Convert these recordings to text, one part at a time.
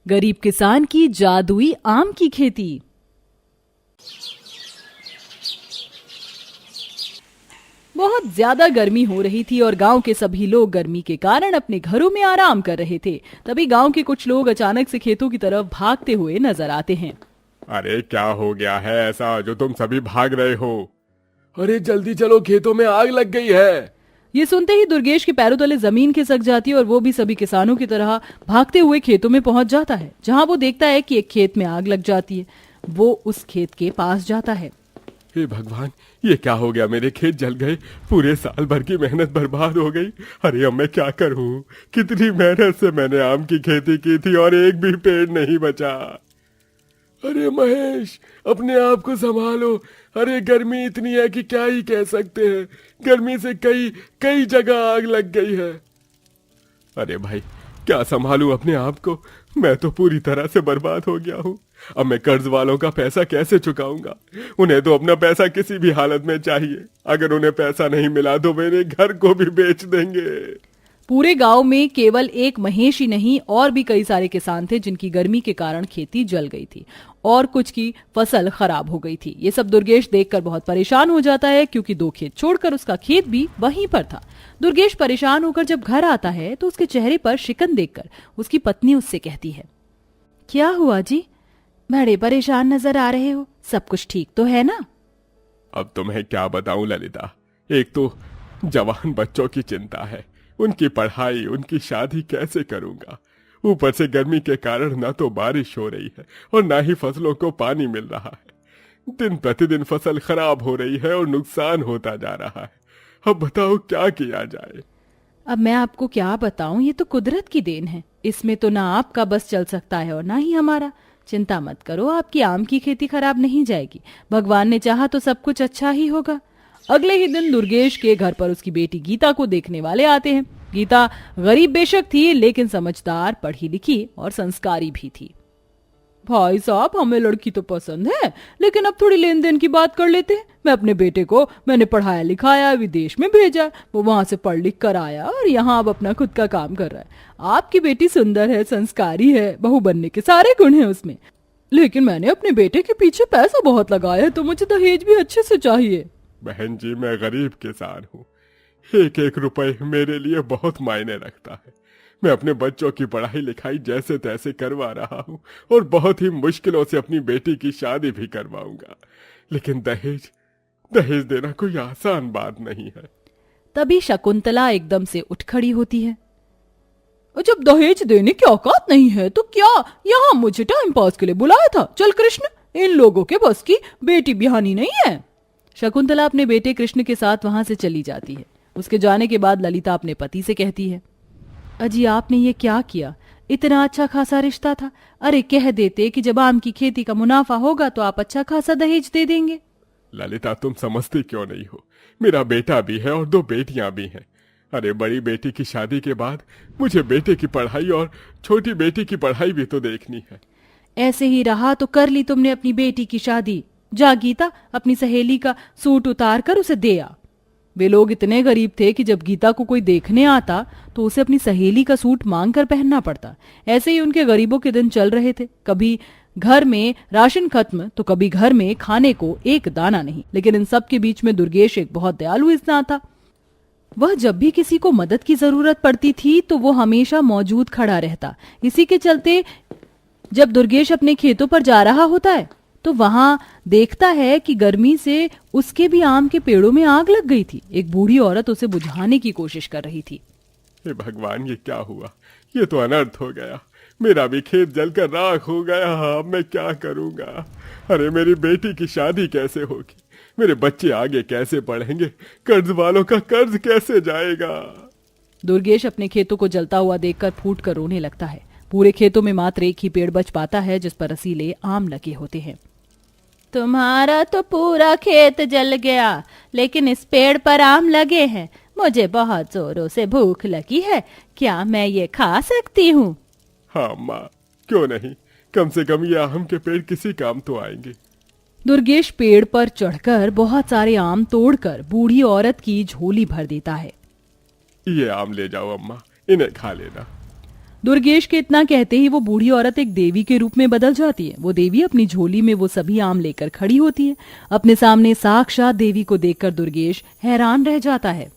गरीब किसान की जादुई आम की खेती। बहुत ज्यादा गर्मी हो रही थी और गांव के सभी लोग गर्मी के कारण अपने घरों में आराम कर रहे थे। तभी गांव के कुछ लोग अचानक से खेतों की तरफ भागते हुए नजर आते हैं। अरे क्या हो गया है ऐसा जो तुम सभी भाग रहे हो? अरे जल्दी चलो, खेतों में आग लग गई है। ये सुनते ही दुर्गेश के पैरों तले जमीन खिसक जाती है और वो भी सभी किसानों की तरह भागते हुए खेतों में पहुंच जाता है। जहां वो देखता है कि एक खेत में आग लग जाती है। वो उस खेत के पास जाता है। हे भगवान, ये क्या हो गया? मेरे खेत जल गए, पूरे साल भर की मेहनत बर्बाद हो गई। अरे अब मैं क्या करूं? कितनी मेहनत से मैंने आम की खेती की थी और एक भी पेड़ नहीं बचा। अरे महेश, अपने आप को संभालो। अरे गर्मी इतनी है कि क्या ही कह सकते हैं। गर्मी से कई कई जगह आग लग गई है। अरे भाई, क्या संभालूं अपने आप को? मैं तो पूरी तरह से बर्बाद हो गया हूँ। अब मैं कर्ज वालों का पैसा कैसे चुकाऊंगा? उन्हें तो अपना पैसा किसी भी हालत में चाहिए। अगर उन्हें पैसा नहीं मिला तो मेरे घर को भी बेच देंगे। पूरे गांव में केवल एक महेश ही नहीं, और भी कई सारे किसान थे जिनकी गर्मी के कारण खेती जल गई थी और कुछ की फसल खराब हो गई थी। ये सब दुर्गेश देखकर बहुत परेशान हो जाता है, क्योंकि 2 खेत छोड़कर उसका खेत भी वहीं पर था। दुर्गेश परेशान होकर जब घर आता है तो उसके चेहरे पर शिकन देखकर उसकी पत्नी उससे कहती है, क्या हुआ जी, बड़े परेशान नजर आ रहे हो, सब कुछ ठीक तो है ना? अब तुम्हें क्या बताऊं ललिता, एक तो जवान बच्चों की चिंता है। उनकी पढ़ाई, उनकी शादी कैसे करूंगा? ऊपर से गर्मी के कारण ना तो बारिश हो रही है और ना ही फसलों को पानी मिल रहा है। दिन प्रतिदिन फसल खराब हो रही है और नुकसान होता जा रहा है। अब बताओ क्या किया जाए? अब मैं आपको क्या बताऊं, ये तो कुदरत की देन है। इसमें तो ना आपका बस चल सकता है और ना ही हमारा। चिंता मत करो, आपकी आम की खेती खराब नहीं जाएगी। भगवान ने चाहा तो सब कुछ अच्छा ही होगा। अगले ही दिन दुर्गेश के घर पर उसकी बेटी गीता को देखने वाले आते हैं। गीता गरीब बेशक थी, लेकिन समझदार, पढ़ी लिखी और संस्कारी भी थी। भाई साहब, हमें लड़की तो पसंद है, लेकिन अब थोड़ी लेन देन की बात कर लेते हैं। मैं अपने बेटे को मैंने पढ़ाया लिखाया, विदेश में भेजा, वो वहां से पढ़ लिख कर आया और यहाँ अब अपना खुद का काम कर रहा है। आपकी बेटी सुंदर है, संस्कारी है, बहू बनने के सारे गुण हैं उसमें, लेकिन मैंने अपने बेटे के पीछे पैसा बहुत लगाया है, तो मुझे दहेज भी अच्छे से चाहिए। बहन जी, मैं गरीब किसान हूँ। एक एक रुपए मेरे लिए बहुत मायने रखता है। मैं अपने बच्चों की पढ़ाई लिखाई जैसे तैसे करवा रहा हूँ और बहुत ही मुश्किलों से अपनी बेटी की शादी भी करवाऊंगा, लेकिन दहेज दहेज देना कोई आसान बात नहीं है। तभी शकुंतला एकदम से उठ खड़ी होती है। जब दहेज देने की औकात नहीं है तो क्या यहाँ मुझे टाइम पास के लिए बुलाया था? चल कृष्ण, इन लोगों के बस की बेटी बिहानी नहीं है। शकुंतला अपने बेटे कृष्ण के साथ वहां से चली जाती है। उसके जाने के बाद ललिता अपने पति से कहती है, अजी आपने ये क्या किया? इतना अच्छा खासा रिश्ता था। अरे कह देते कि जब आम की खेती का मुनाफा होगा तो आप अच्छा खासा दहेज दे देंगे। ललिता, तुम समझती क्यों नहीं हो? मेरा बेटा भी है और 2 बेटियां भी हैं। अरे बड़ी बेटी की शादी के बाद मुझे बेटे की पढ़ाई और छोटी बेटी की पढ़ाई भी तो देखनी है। ऐसे ही रहा तो कर ली तुमने अपनी बेटी की शादी। जा गीता, अपनी सहेली का सूट उतार कर उसे दे आ। वे लोग इतने गरीब थे कि जब गीता को कोई देखने आता तो उसे अपनी सहेली का सूट मांग कर पहनना पड़ता। ऐसे ही उनके गरीबों के दिन चल रहे थे। कभी घर में राशन खत्म तो कभी घर में खाने को एक दाना नहीं। लेकिन इन सब के बीच में दुर्गेश एक बहुत दयालु इंसान था। वह जब भी किसी को मदद की जरूरत पड़ती थी तो वो हमेशा मौजूद खड़ा रहता। इसी के चलते जब दुर्गेश अपने खेतों पर जा रहा होता है तो वहां देखता है कि गर्मी से उसके भी आम के पेड़ों में आग लग गई थी। एक बूढ़ी औरत उसे बुझाने की कोशिश कर रही थी। हे भगवान, ये क्या हुआ? ये तो अनर्थ हो गया। मेरा भी खेत जलकर राख हो गया। अब मैं क्या करूंगा? अरे मेरी बेटी की शादी कैसे होगी? मेरे बच्चे आगे कैसे पढ़ेंगे? कर्ज वालों का कर्ज कैसे जाएगा? दुर्गेश अपने खेतों को जलता हुआ देखकर फूट कर रोने लगता है। पूरे खेतों में मात्र एक ही पेड़ बच पाता है जिस पर रसीले आम लगे होते हैं। तुम्हारा तो पूरा खेत जल गया, लेकिन इस पेड़ पर आम लगे हैं। मुझे बहुत जोरों से भूख लगी है, क्या मैं ये खा सकती हूँ? हाँ माँ, क्यों नहीं? कम से कम ये आम के पेड़ किसी काम तो आएंगे। दुर्गेश पेड़ पर चढ़कर बहुत सारे आम तोड़कर बूढ़ी औरत की झोली भर देता है। ये आम ले जाओ अम्मा, इन्हें खा लेना। दुर्गेश के इतना कहते ही वो बूढ़ी औरत एक देवी के रूप में बदल जाती है। वो देवी अपनी झोली में वो सभी आम लेकर खड़ी होती है। अपने सामने साक्षात देवी को देखकर दुर्गेश हैरान रह जाता है।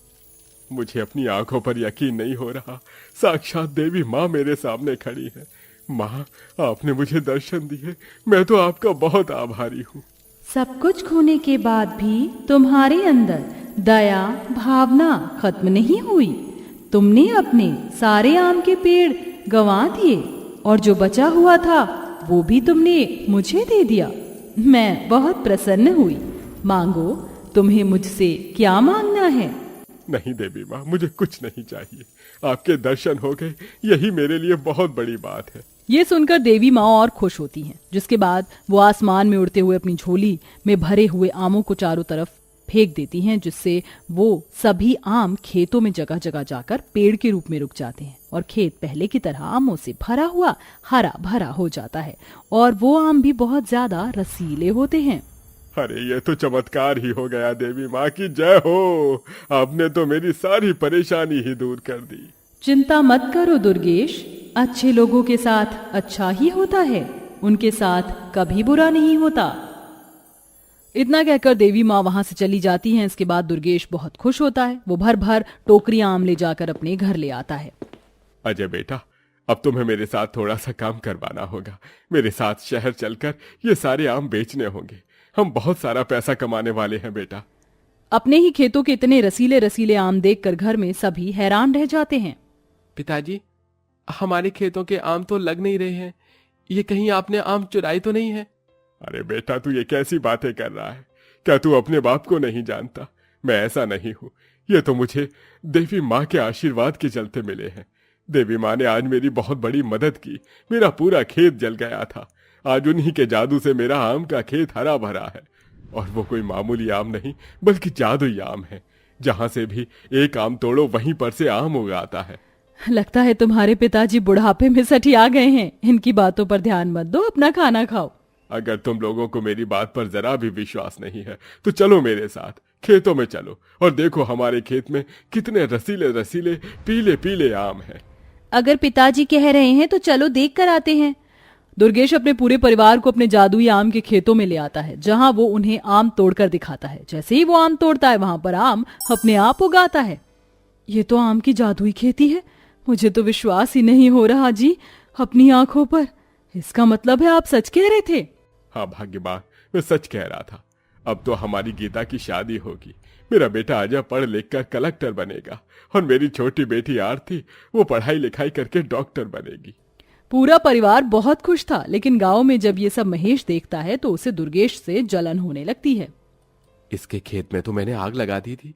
मुझे अपनी आंखों पर यकीन नहीं हो रहा, साक्षात देवी माँ मेरे सामने खड़ी है। माँ, आपने मुझे दर्शन दिए, मैं तो आपका बहुत आभारी हूँ। सब कुछ खोने के बाद भी तुम्हारे अंदर दया भावना खत्म नहीं हुई। तुमने अपने सारे आम के पेड़ गंवा दिए और जो बचा हुआ था वो भी तुमने मुझे दे दिया। मैं बहुत प्रसन्न हुई। मांगो, तुम्हें मुझसे क्या मांगना है? नहीं देवी माँ, मुझे कुछ नहीं चाहिए। आपके दर्शन हो गए, यही मेरे लिए बहुत बड़ी बात है। ये सुनकर देवी माँ और खुश होती हैं, जिसके बाद वो आसमान में उड़ते हुए अपनी झोली में भरे हुए आमों को चारों तरफ फेंक देती हैं, जिससे वो सभी आम खेतों में जगह जगह जाकर पेड़ के रूप में रुक जाते हैं और खेत पहले की तरह आमों से भरा हुआ हरा भरा हो जाता है और वो आम भी बहुत ज्यादा रसीले होते हैं। अरे ये तो चमत्कार ही हो गया, देवी माँ की जय हो। आपने तो मेरी सारी परेशानी ही दूर कर दी। चिंता मत करो दुर्गेश, अच्छे लोगों के साथ अच्छा ही होता है, उनके साथ कभी बुरा नहीं होता। इतना कहकर देवी माँ वहां से चली जाती हैं। इसके बाद दुर्गेश बहुत खुश होता है। वो भर भर टोकरियां आम ले जाकर अपने घर ले आता है। अजय बेटा, अब तुम्हें मेरे साथ थोड़ा सा काम करवाना होगा। मेरे साथ शहर चलकर ये सारे आम बेचने होंगे। हम बहुत सारा पैसा कमाने वाले हैं बेटा। अपने ही खेतों के इतने रसीले रसीले आम देखकर घर में सभी हैरान रह जाते हैं। पिताजी, हमारे खेतों के आम तो लग नहीं रहे हैं। ये कहीं आपने आम चुराए तो नहीं है? अरे बेटा, तू ये कैसी बातें कर रहा है? क्या तू अपने बाप को नहीं जानता? मैं ऐसा नहीं हूँ। ये तो मुझे देवी माँ के आशीर्वाद के चलते मिले हैं। देवी माँ ने आज मेरी बहुत बड़ी मदद की। मेरा पूरा खेत जल गया था। आज उन्हीं के जादू से मेरा आम का खेत हरा भरा है। और वो कोई मामूली आम नहीं, बल्कि जादुई आम है। जहां से भी एक आम तोड़ो, वहीं पर से आम उगाता है। लगता है तुम्हारे पिताजी बुढ़ापे में सठिया गए हैं। इनकी बातों पर ध्यान मत दो, अपना खाना खाओ। अगर तुम लोगों को मेरी बात पर जरा भी विश्वास नहीं है तो चलो मेरे साथ खेतों में चलो और देखो हमारे खेत में कितने रसीले रसीले पीले पीले आम हैं। अगर पिताजी कह रहे हैं तो चलो देख कर आते हैं। दुर्गेश अपने पूरे परिवार को अपने जादुई आम के खेतों में ले आता है, जहां वो उन्हें आम तोड़कर दिखाता है। जैसे ही वो आम तोड़ता है, वहां पर आम अपने आप उगाता है। ये तो आम की जादुई खेती है। मुझे तो विश्वास ही नहीं हो रहा जी, अपनी आंखों पर। इसका मतलब है आप सच कह रहे थे। हाँ भाग्यवान, मैं सच कह रहा था। अब तो हमारी गीता की शादी होगी। मेरा बेटा अजय पढ़ लिख कर कलेक्टर बनेगा और मेरी छोटी बेटी आरती, वो पढ़ाई लिखाई करके डॉक्टर बनेगी। पूरा परिवार बहुत खुश था, लेकिन गांव में जब ये सब महेश देखता है तो उसे दुर्गेश से जलन होने लगती है। इसके खेत में तो मैंने आग लगा दी थी,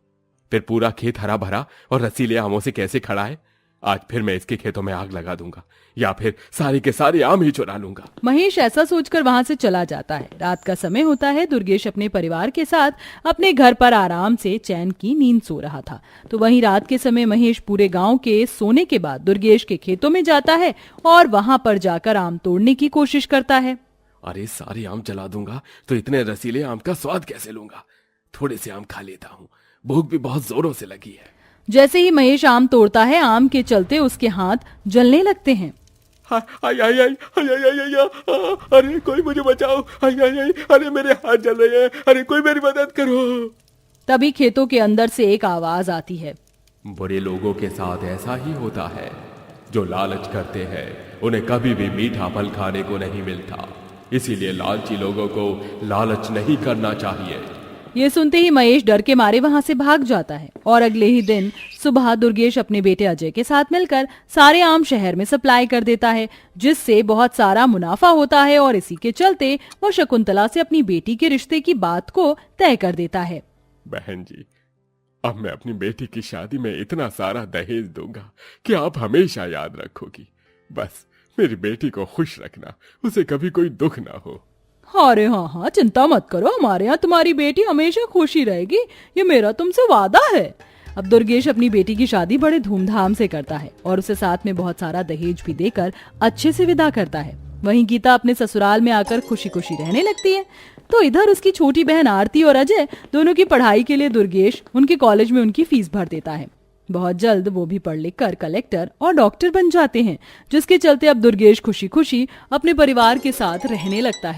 फिर पूरा खेत हरा भरा और रसीले आमों से कैसे खड़ा है? आज फिर मैं इसके खेतों में आग लगा दूंगा या फिर सारे के सारे आम ही चुरा लूंगा। महेश ऐसा सोचकर वहां से चला जाता है। रात का समय होता है। दुर्गेश अपने परिवार के साथ अपने घर पर आराम से चैन की नींद सो रहा था। तो वहीं रात के समय महेश पूरे गांव के सोने के बाद दुर्गेश के खेतों में जाता है और वहां पर जाकर आम तोड़ने की कोशिश करता है। अरे सारे आम जला दूंगा तो इतने रसीले आम का स्वाद कैसे लूंगा? थोड़े से आम खा लेता हूँ, भूख भी बहुत जोरों से लगी है। जैसे ही महेश आम तोड़ता है, आम के चलते उसके हाथ जलने लगते हैं। आई आई आई आई आई आई आई, अरे कोई मुझे बचाओ। आई आई आई, अरे मेरे हाथ जल रहे हैं। अरे कोई मेरी मदद करो। तभी खेतों के अंदर से एक आवाज आती है। बुरे लोगों के साथ ऐसा ही होता है। जो लालच करते हैं उन्हें कभी भी मीठा फल खाने को नहीं मिलता। इसीलिए लालची लोगों को लालच नहीं करना चाहिए। ये सुनते ही महेश डर के मारे वहां से भाग जाता है और अगले ही दिन सुबह दुर्गेश अपने बेटे अजय के साथ मिलकर सारे आम शहर में सप्लाई कर देता है, जिससे बहुत सारा मुनाफा होता है और इसी के चलते वो शकुंतला से अपनी बेटी के रिश्ते की बात को तय कर देता है। बहन जी, अब मैं अपनी बेटी की शादी में इतना सारा दहेज दूंगा कि आप हमेशा याद रखोगी। बस मेरी बेटी को खुश रखना, उसे कभी कोई दुख ना हो। अरे हाँ, चिंता मत करो, हमारे यहाँ तुम्हारी बेटी हमेशा खुशी रहेगी, ये मेरा तुमसे वादा है। अब दुर्गेश अपनी बेटी की शादी बड़े धूमधाम से करता है और उसे साथ में बहुत सारा दहेज भी देकर अच्छे से विदा करता है। वहीं गीता अपने ससुराल में आकर खुशी खुशी रहने लगती है। तो इधर उसकी छोटी बहन आरती और अजय दोनों की पढ़ाई के लिए दुर्गेश उनके कॉलेज में उनकी फीस भर देता है। बहुत जल्द वो भी पढ़ लिख कर कलेक्टर और डॉक्टर बन जाते हैं, जिसके चलते अब दुर्गेश खुशी खुशी अपने परिवार के साथ रहने लगता है।